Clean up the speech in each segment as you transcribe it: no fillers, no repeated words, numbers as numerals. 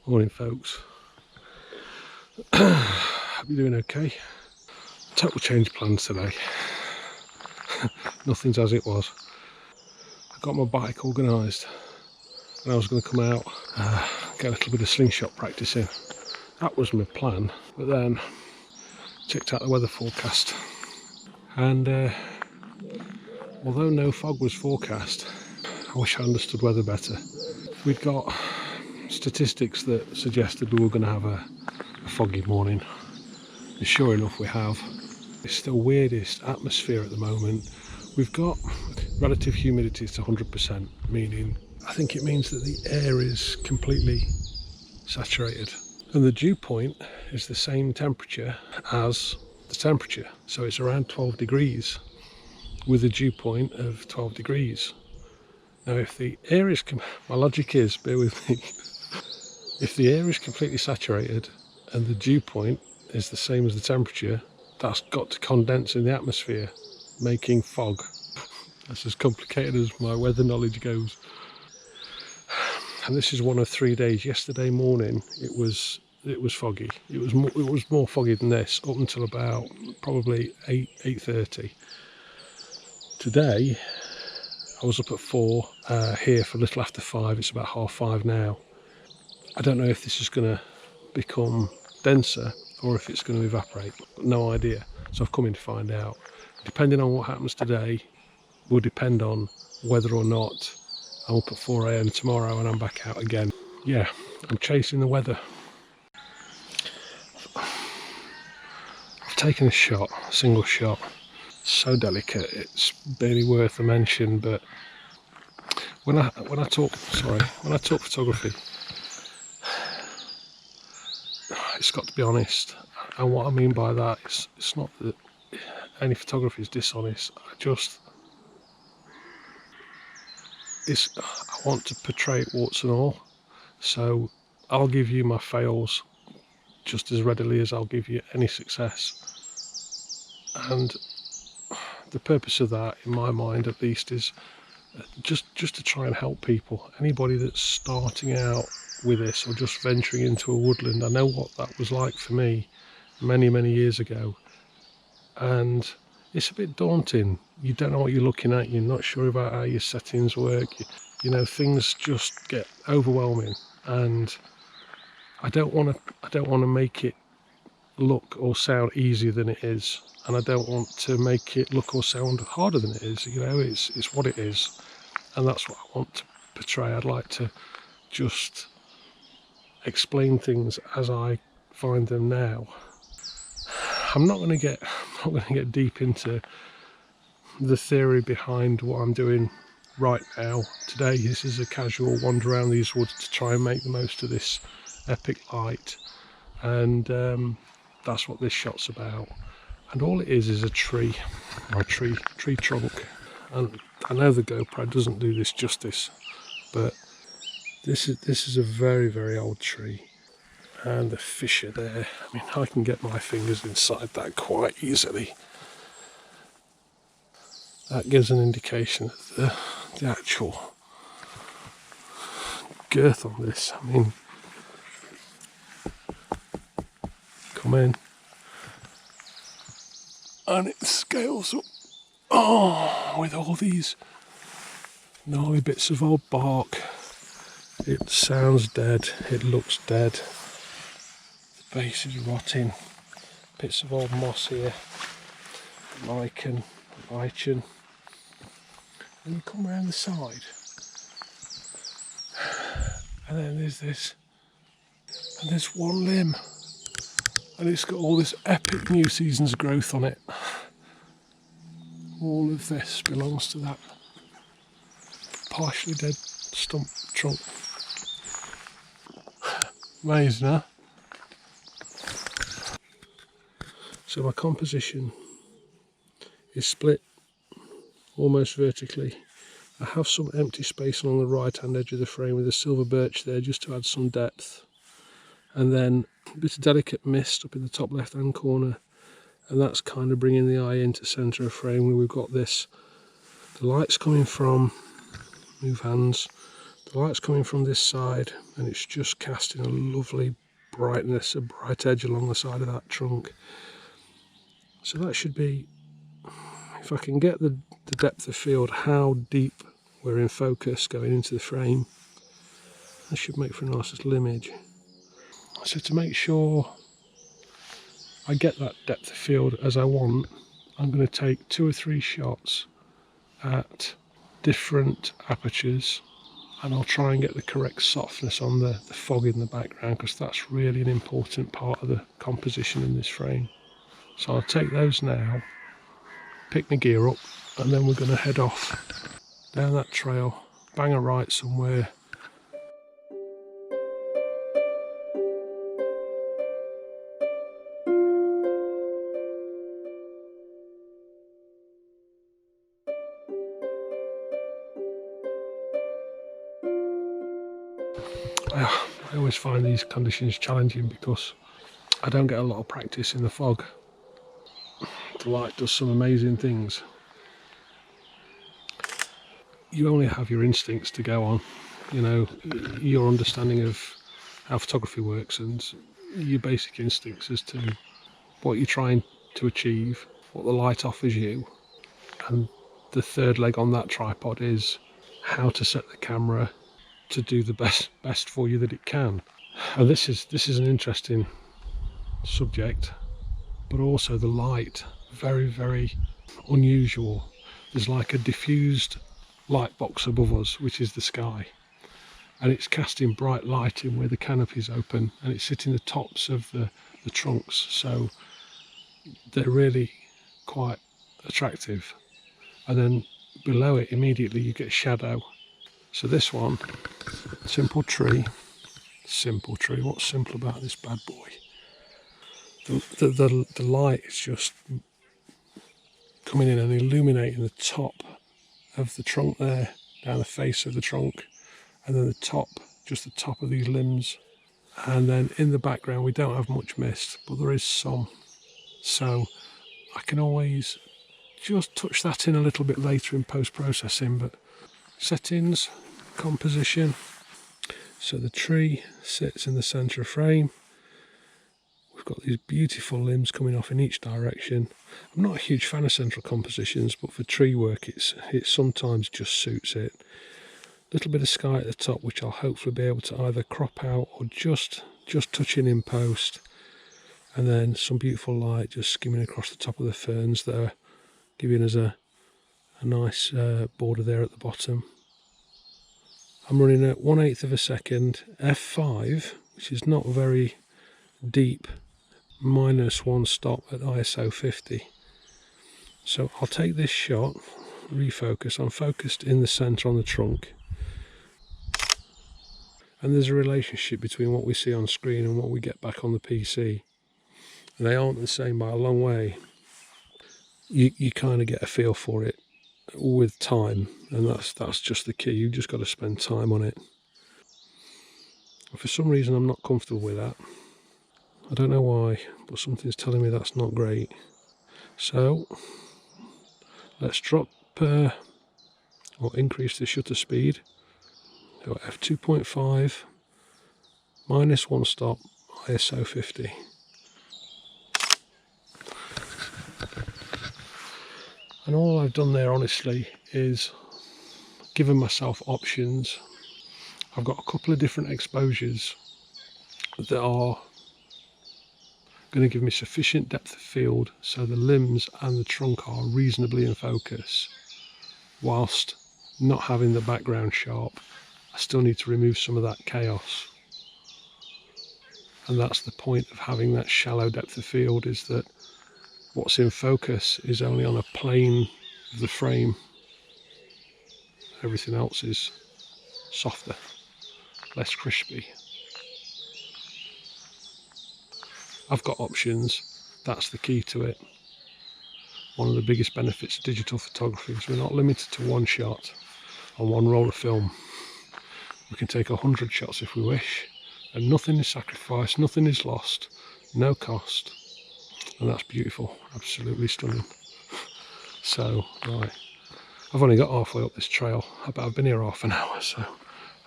Morning folks. Hope you're doing okay. Total change plans today. Nothing's as it was. I got my bike organised and I was going to come out, get a little bit of slingshot practice in. That was my plan, but then checked out the weather forecast and although no fog was forecast, I wish I understood weather better. We'd got statistics that suggested we were going to have a foggy morning, and sure enough we have. It's the weirdest atmosphere at the moment. We've got relative humidity to 100%, meaning I think it means that the air is completely saturated, and the dew point is the same temperature as the temperature, so it's around 12 degrees with a dew point of 12 degrees. Now if the air is, my logic is, bear with me, if the air is completely saturated and the dew point is the same as the temperature, that's got to condense in the atmosphere, making fog. That's as complicated as my weather knowledge goes. And this is one of 3 days. Yesterday morning it was foggy. It was more foggy than this up until about probably 8:30. Today I was up at 4, here for a little after 5. It's about 5:30 now. I don't know if this is going to become denser or if it's going to evaporate, no idea. So I've come in to find out. Depending on what happens today will depend on whether or not I'm up at 4 AM tomorrow and I'm back out again. Yeah, I'm chasing the weather. I've taken a shot, a single shot. So delicate, it's barely worth a mention, but when I talk photography, it's got to be honest. And what I mean by that is, it's not that any photography is dishonest. I want to portray it warts and all. So I'll give you my fails just as readily as I'll give you any success. And the purpose of that, in my mind at least, is just to try and help people. Anybody that's starting out with this or just venturing into a woodland, I know what that was like for me many years ago, and it's a bit daunting. You don't know what you're looking at, you're not sure about how your settings work, you know, things just get overwhelming, and I don't want to make it look or sound easier than it is, and I don't want to make it look or sound harder than it is. You know, it's what it is, and that's what I want to portray. I'd like to just explain things as I find them now. I'm not going to get deep into the theory behind what I'm doing right now. Today, this is a casual wander around these woods to try and make the most of this epic light, and that's what this shot's about. And all it is a tree, or a tree trunk. And I know the GoPro doesn't do this justice, but this is a very old tree, and the fish are there. I mean, I can get my fingers inside that quite easily. That gives an indication of the actual girth on this. I mean, come in, and it scales up, with all these gnarly bits of old bark. It sounds dead, it looks dead, the base is rotting, bits of old moss here, lichen, and you come around the side, and then there's this, and there's one limb, and it's got all this epic new season's growth on it. All of this belongs to that partially dead stump trunk. Amazing, huh? So my composition is split almost vertically. I have some empty space along the right hand edge of the frame with a silver birch there just to add some depth, and then a bit of delicate mist up in the top left hand corner, and that's kind of bringing the eye into centre of frame where we've got this, the light's coming from, move hands, The light's coming from this side and it's just casting a lovely brightness, a bright edge along the side of that trunk. So that should be, if I can get the depth of field, how deep we're in focus going into the frame, that should make for a nice little image. So to make sure I get that depth of field as I want, I'm going to take 2 or 3 shots at different apertures, and I'll try and get the correct softness on the fog in the background, because that's really an important part of the composition in this frame. So I'll take those now, pick my gear up, and then we're going to head off down that trail, bang a right somewhere. I always find these conditions challenging because I don't get a lot of practice in the fog. The light does some amazing things. You only have your instincts to go on, you know, your understanding of how photography works and your basic instincts as to what you're trying to achieve, what the light offers you, and the third leg on that tripod is how to set the camera to do the best for you that it can. And this is an interesting subject, but also the light, very, very unusual. There's like a diffused light box above us, which is the sky, and it's casting bright light in where the canopy's open, and it's hitting the tops of the trunks, so they're really quite attractive. And then below it immediately you get shadow. So this one, simple tree, what's simple about this bad boy? The light is just coming in and illuminating the top of the trunk there, down the face of the trunk, and then the top, just the top of these limbs. And then in the background we don't have much mist, but there is some, so I can always just touch that in a little bit later in post-processing. But settings, composition, so the tree sits in the centre of frame. We've got these beautiful limbs coming off in each direction. I'm not a huge fan of central compositions, but for tree work it sometimes just suits it. A little bit of sky at the top, which I'll hopefully be able to either crop out or just touch in post, and then some beautiful light just skimming across the top of the ferns that are giving us a nice border there at the bottom. I'm running at 1/8 of a second, f5, which is not very deep, -1 stop at ISO 50. So I'll take this shot, refocus. I'm focused in the centre on the trunk, and there's a relationship between what we see on screen and what we get back on the PC. And they aren't the same by a long way. You kind of get a feel for it with time, and that's just the key. You've just got to spend time on it. And for some reason I'm not comfortable with that. I don't know why, but something's telling me that's not great. So let's drop or increase the shutter speed. So f2.5, -1 stop, ISO 50. And all I've done there, honestly, is given myself options. I've got a couple of different exposures that are going to give me sufficient depth of field so the limbs and the trunk are reasonably in focus, whilst not having the background sharp. I still need to remove some of that chaos, and that's the point of having that shallow depth of field, is that what's in focus is only on a plane of the frame. Everything else is softer, less crispy. I've got options, that's the key to it. One of the biggest benefits of digital photography is we're not limited to one shot on one roll of film. We can take 100 shots if we wish, and nothing is sacrificed, nothing is lost, no cost. And that's beautiful, absolutely stunning. So, right, I've only got halfway up this trail, but I've been here half an hour, so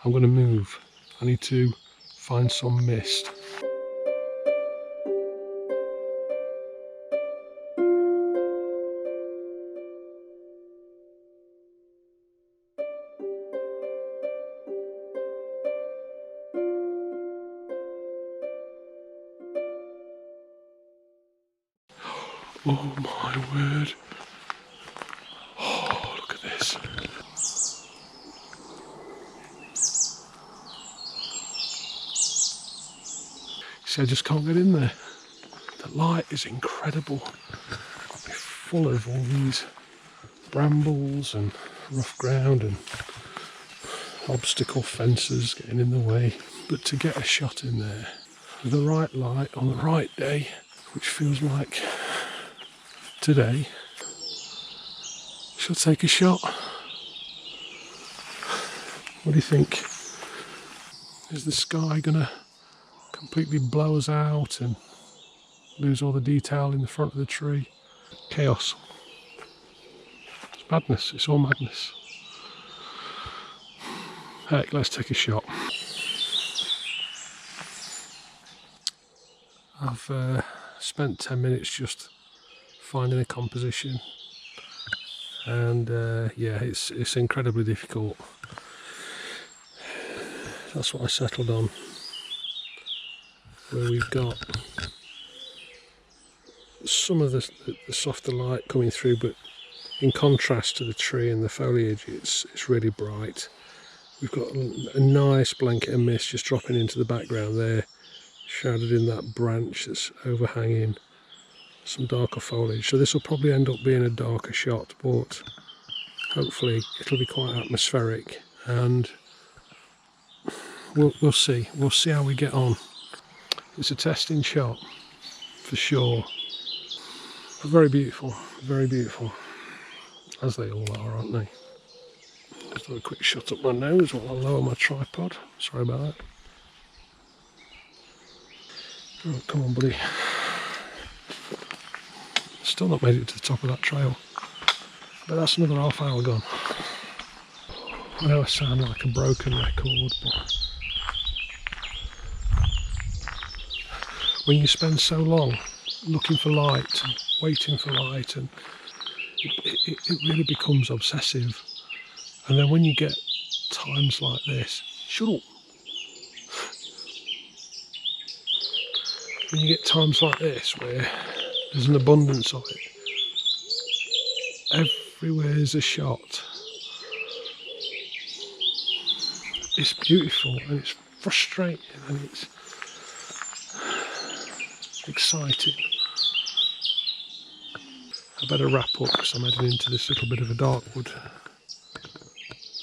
I'm going to move. I need to find some mist. Oh my word. Oh, look at this. See, I just can't get in there. The light is incredible. It's full of all these brambles and rough ground and obstacle fences getting in the way. But to get a shot in there with the right light on the right day, which feels like today, shall take a shot. What do you think? Is the sky gonna completely blow us out and lose all the detail in the front of the tree? Chaos. It's madness. It's all madness. Heck, let's take a shot. I've spent 10 minutes just finding a composition, and yeah, it's incredibly difficult. That's what I settled on, where we've got some of the softer light coming through, but in contrast to the tree and the foliage, it's really bright. We've got a nice blanket of mist just dropping into the background there, shrouded in that branch that's overhanging some darker foliage. So this will probably end up being a darker shot, but hopefully it'll be quite atmospheric, and we'll see. We'll see how we get on. It's a testing shot for sure. But very beautiful, as they all are, aren't they? Just do a quick shot up my nose while I lower my tripod. Sorry about that. Oh, come on, buddy. Still not made it to the top of that trail, but that's another half hour gone. I know I sound like a broken record, but when you spend so long looking for light and waiting for light, and it really becomes obsessive. And then when you get times like this, shut up. When you get times like this where there's an abundance of it, everywhere is a shot. It's beautiful and it's frustrating and it's exciting. I better wrap up because I'm heading into this little bit of a dark wood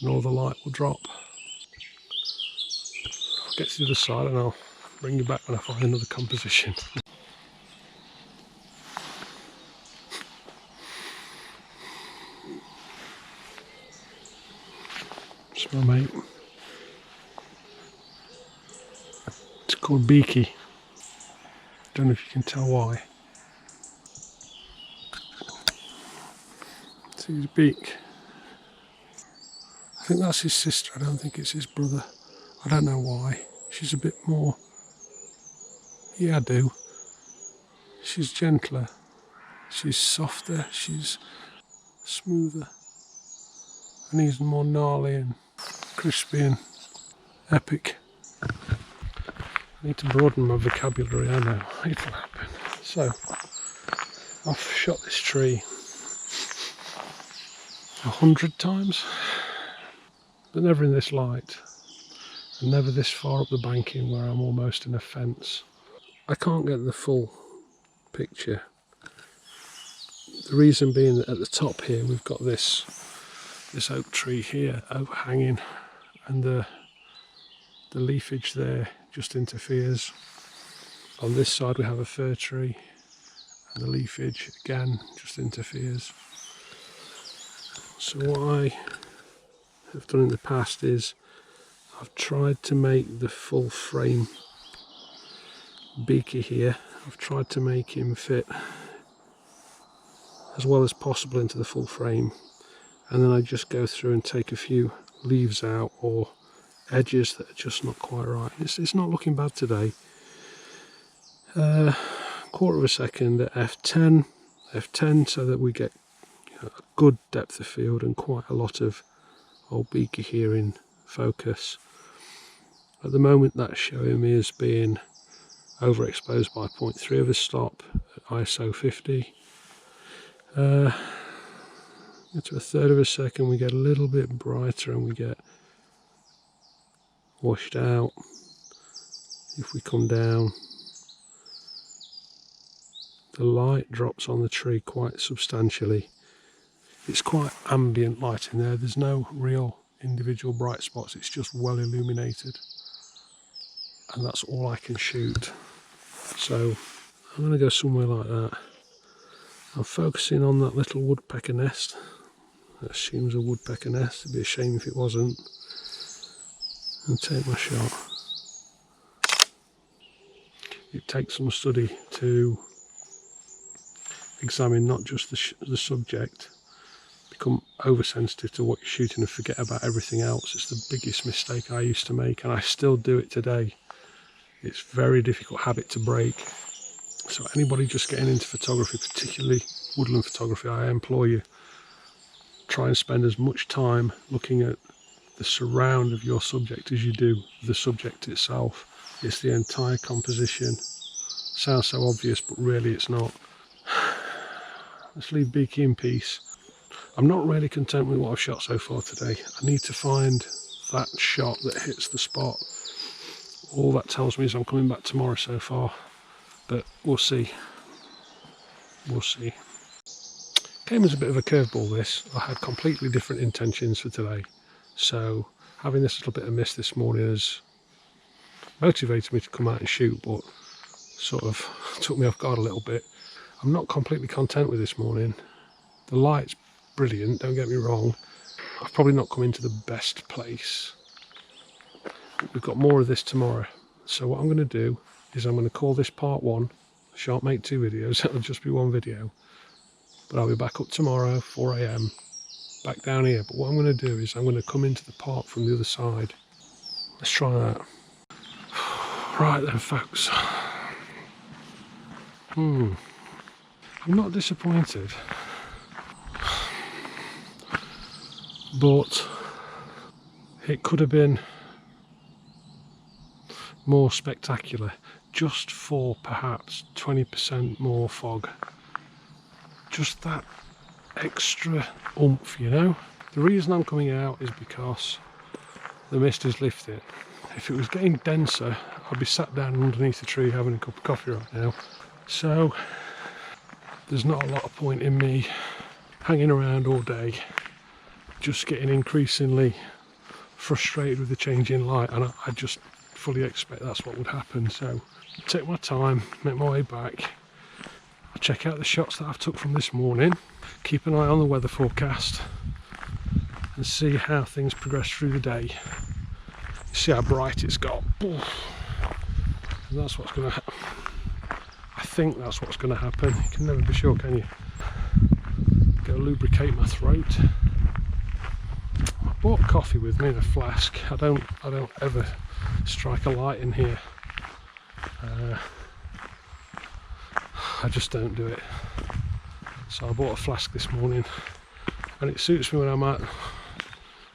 and all the light will drop. I'll get to the other side and I'll bring you back when I find another composition. Smell, mate. It's called beaky. Don't know if you can tell why. See his beak. I think that's his sister. I don't think it's his brother. I don't know why. She's a bit more. Yeah, I do. She's gentler. She's softer. She's smoother. And he's more gnarly and crispy and epic. I need to broaden my vocabulary, I know. It'll happen. So, I've shot this tree 100 times, but never in this light, and never this far up the banking where I'm almost in a fence. I can't get the full picture. The reason being that at the top here we've got this oak tree here overhanging, and the leafage there just interferes. On this side we have a fir tree, and the leafage again just interferes. So what I have done in the past is I've tried to make the full frame beaky here. I've tried to make him fit as well as possible into the full frame, and then I just go through and take a few leaves out or edges that are just not quite right. It's not looking bad today. Quarter of a second at f10, so that we get a good depth of field and quite a lot of old beaker here in focus. At the moment that's showing me as being overexposed by 0.3 of a stop at ISO 50. Get to a third of a second, we get a little bit brighter and we get washed out. If we come down, the light drops on the tree quite substantially. It's quite ambient light in there, there's no real individual bright spots, it's just well illuminated, and that's all I can shoot. So I'm going to go somewhere like that. I'm focusing on that little woodpecker nest. That assumes a woodpecker nest, it'd be a shame if it wasn't, and take my shot. It takes some study to examine not just the subject, become oversensitive to what you're shooting and forget about everything else. It's the biggest mistake I used to make, and I still do it today. It's a very difficult habit to break. So anybody just getting into photography, particularly woodland photography, I implore you, try and spend as much time looking at the surround of your subject as you do the subject itself. It's the entire composition. Sounds so obvious, but really it's not. Let's leave Beaky in peace. I'm not really content with what I've shot so far today. I need to find that shot that hits the spot. All that tells me is I'm coming back tomorrow so far, but we'll see. We'll see. Came as a bit of a curveball this. I had completely different intentions for today. So having this little bit of mist this morning has motivated me to come out and shoot, but sort of took me off guard a little bit. I'm not completely content with this morning. The light's brilliant, don't get me wrong. I've probably not come into the best place. We've got more of this tomorrow. So what I'm going to do is I'm going to call this part 1. I shan't make 2 videos, it'll just be 1 video. But I'll be back up tomorrow, 4 AM, back down here. But what I'm going to do is I'm going to come into the park from the other side. Let's try that. Right then, folks. I'm not disappointed, but it could have been more spectacular, just for perhaps 20% more fog. Just that extra oomph, you know. The reason I'm coming out is because the mist is lifting. If it was getting denser, I'd be sat down underneath the tree having a cup of coffee right now. So there's not a lot of point in me hanging around all day, just getting increasingly frustrated with the change in light, and I just fully expect that's what would happen. So take my time, make my way back, I'll check out the shots that I've took from this morning, keep an eye on the weather forecast and see how things progress through the day. See how bright it's got. And that's what's going to happen. I think that's what's going to happen. You can never be sure, can you? Go lubricate my throat. I bought coffee with me in a flask. I don't ever strike a light in here. I just don't do it. So I bought a flask this morning, and it suits me when I'm out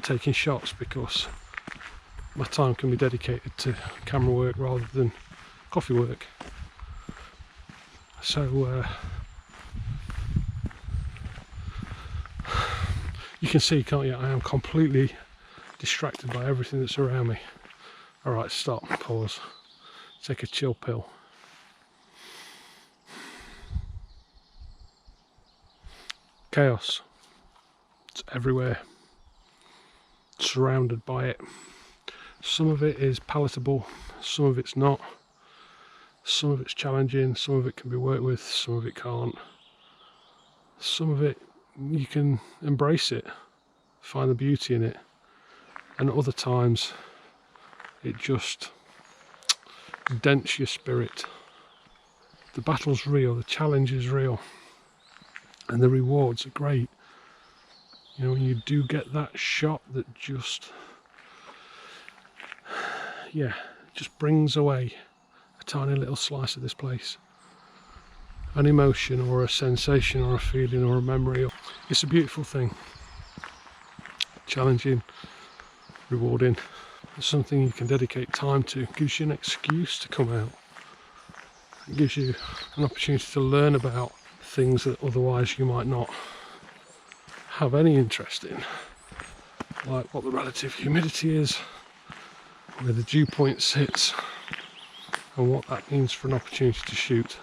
taking shots because my time can be dedicated to camera work rather than coffee work. So you can see, can't you, I am completely distracted by everything that's around me. Alright, stop, pause, take a chill pill. Chaos, it's everywhere, surrounded by it. Some of it is palatable, some of it's not. Some of it's challenging, some of it can be worked with, some of it can't. Some of it you can embrace it, find the beauty in it, and at other times it just dents your spirit. The battle's real, the challenge is real, and the rewards are great. You know, when you do get that shot that just yeah, just brings away a tiny little slice of this place. An emotion or a sensation or a feeling or a memory. It's a beautiful thing. Challenging, rewarding. It's something you can dedicate time to. It gives you an excuse to come out. It gives you an opportunity to learn about things that otherwise you might not have any interest in. Like what the relative humidity is, where the dew point sits, and what that means for an opportunity to shoot.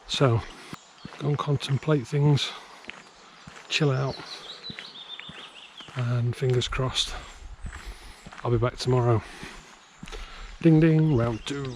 So, go and contemplate things, chill out, and fingers crossed, I'll be back tomorrow. Ding ding, round 2.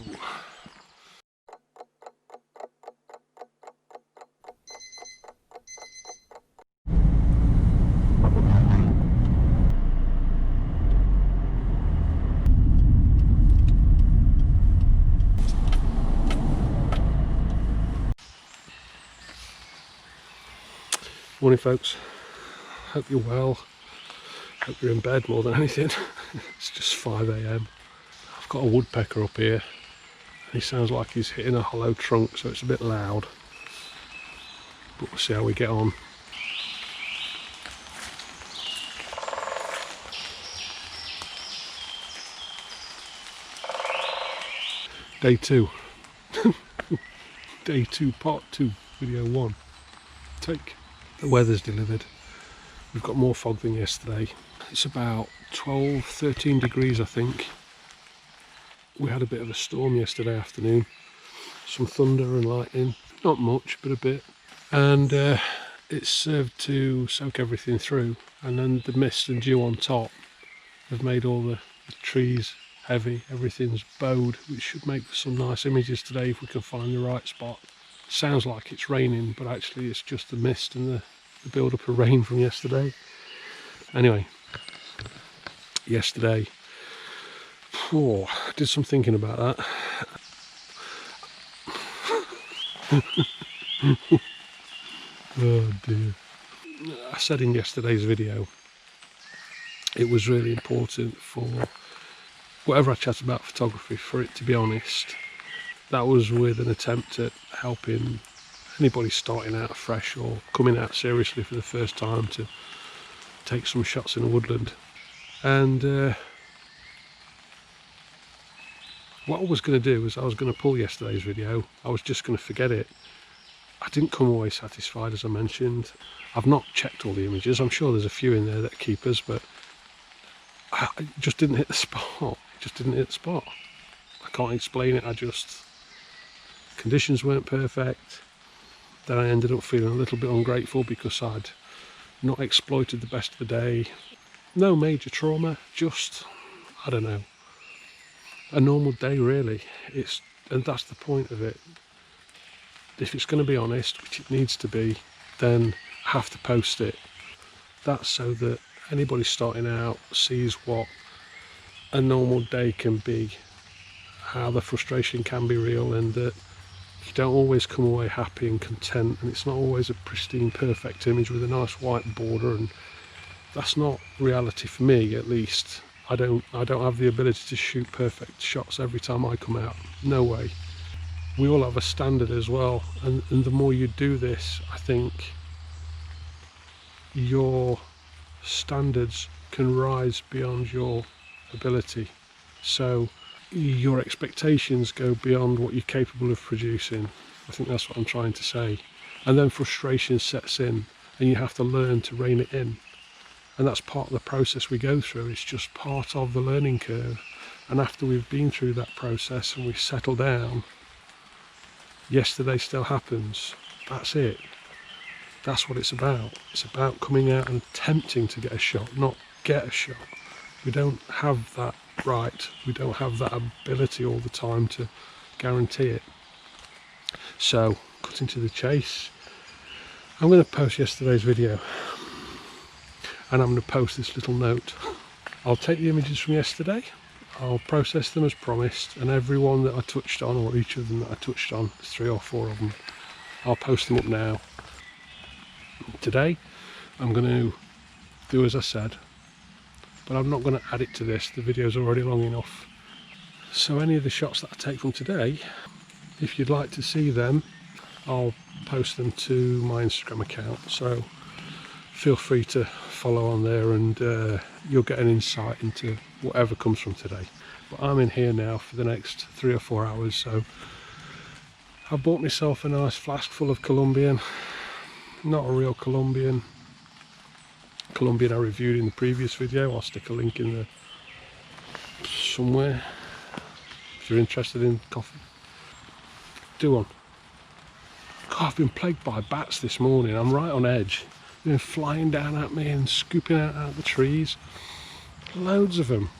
Morning folks, hope you're well, hope you're in bed more than anything. It's just 5 AM. I've got a woodpecker up here and he sounds like he's hitting a hollow trunk, so it's a bit loud, but we'll see how we get on. Day 2. Day 2, part 2, video 1. Take. The weather's delivered. We've got more fog than yesterday. It's about 12, 13 degrees I think. We had a bit of a storm yesterday afternoon. Some thunder and lightning. Not much, but a bit. And it served to soak everything through. And then the mist and dew on top have made all the trees heavy. Everything's bowed, which should make for some nice images today if we can find the right spot. Sounds like it's raining, but actually it's just the mist and the build-up of rain from yesterday. Anyway, yesterday, I did some thinking about that. Oh dear. I said in yesterday's video, it was really important for whatever I chat about photography, for it to be honest. That was with an attempt at helping anybody starting out fresh or coming out seriously for the first time to take some shots in a woodland. And what I was going to do was I was going to pull yesterday's video. I was just going to forget it. I didn't come away satisfied, as I mentioned. I've not checked all the images. I'm sure there's a few in there that are keepers, but I just didn't hit the spot. It just didn't hit the spot. I can't explain it. Conditions weren't perfect. Then I ended up feeling a little bit ungrateful because I'd not exploited the best of the day. No major trauma, just, I don't know, a normal day really. And that's the point of it. If it's going to be honest, which it needs to be, then I have to post it. That's so that anybody starting out sees what a normal day can be, how the frustration can be real, and that you don't always come away happy and content, and it's not always a pristine perfect image with a nice white border, and that's not reality for me, at least. I don't have the ability to shoot perfect shots every time I come out. No way. We all have a standard as well, and the more you do this, I think your standards can rise beyond your ability. So your expectations go beyond what you're capable of producing. I think that's what I'm trying to say. And then frustration sets in and you have to learn to rein it in. And that's part of the process we go through. It's just part of the learning curve. And after we've been through that process and we settle down, yesterday still happens. That's it. That's what it's about. It's about coming out and attempting to get a shot, not get a shot. We don't have that right. We don't have that ability all the time to guarantee it. So, cutting to the chase, I'm going to post yesterday's video and I'm going to post this little note. I'll take the images from yesterday, I'll process them as promised, and every one that I touched on, or each of them that I touched on, 3 or 4 of them, I'll post them up now. Today I'm going to do as I said, but I'm not going to add it to this. The video's already long enough. So any of the shots that I take from today, if you'd like to see them, I'll post them to my Instagram account, so feel free to follow on there, and you'll get an insight into whatever comes from today. But I'm in here now for the next 3 or 4 hours, so I bought myself a nice flask full of Colombian. Not a real Colombian I reviewed in the previous video. I'll stick a link in there somewhere if you're interested in coffee. Do one. God, I've been plagued by bats this morning. I'm right on edge. They've been flying down at me and scooping out of the trees. Loads of them.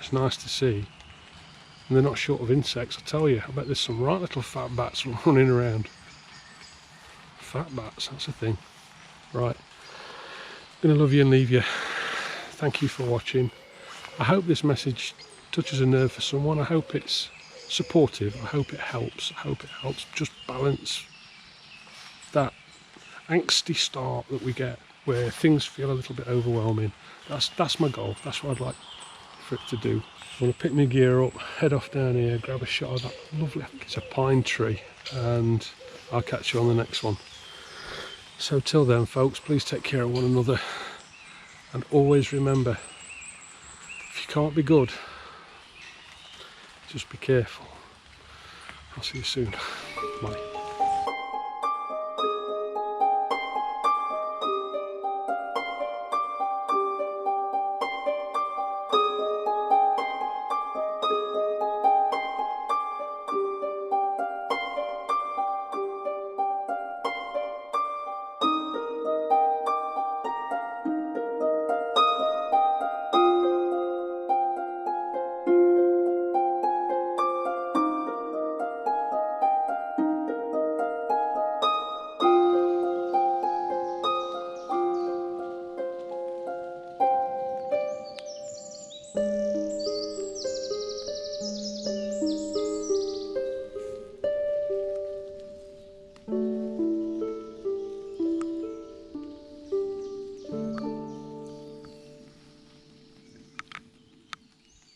It's nice to see. And they're not short of insects, I tell you. I bet there's some right little fat bats running around. Fat bats, that's a thing. Right. Gonna love you and leave you. Thank you for watching. I hope this message touches a nerve for someone. I hope it's supportive. I hope it helps. I hope it helps just balance that angsty start that we get where things feel a little bit overwhelming. That's my goal. That's what I'd like for it to do. I'm going to pick my gear up, head off down here, grab a shot of that lovely, it's a pine tree, and I'll catch you on the next one. So till then folks, please take care of one another, and always remember, if you can't be good, just be careful. I'll see you soon. Bye.